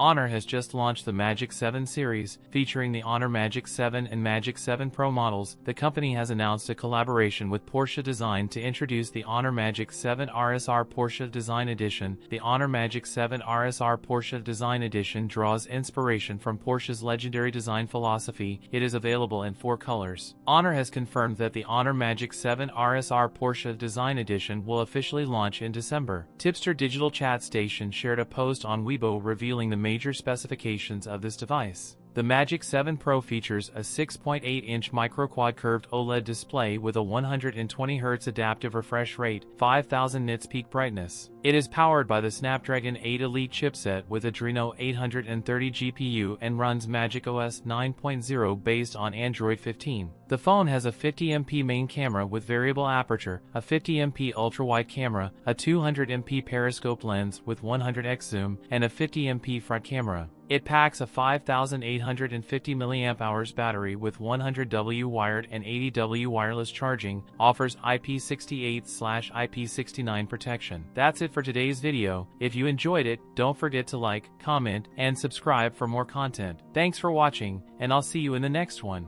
Honor has just launched the Magic 7 series, featuring the Honor Magic 7 and Magic 7 Pro models. The company has announced a collaboration with Porsche Design to introduce the Honor Magic 7 RSR Porsche Design Edition. The Honor Magic 7 RSR Porsche Design Edition draws inspiration from Porsche's legendary design philosophy. It is available in 4 colors. Honor has confirmed that the Honor Magic 7 RSR Porsche Design Edition will officially launch in December. Tipster Digital Chat Station shared a post on Weibo revealing the major specifications of this device. The Magic 7 Pro features a 6.8-inch micro-quad-curved OLED display with a 120Hz adaptive refresh rate, 5000 nits peak brightness. It is powered by the Snapdragon 8 Elite chipset with Adreno 830 GPU and runs Magic OS 9.0 based on Android 15. The phone has a 50MP main camera with variable aperture, a 50MP ultra-wide camera, a 200MP periscope lens with 100x zoom, and a 50MP front camera. It packs a 5,850 mAh battery with 100W wired and 80W wireless charging, offers IP68/IP69 protection. That's it for today's video. If you enjoyed it, don't forget to like, comment, and subscribe for more content. Thanks for watching, and I'll see you in the next one.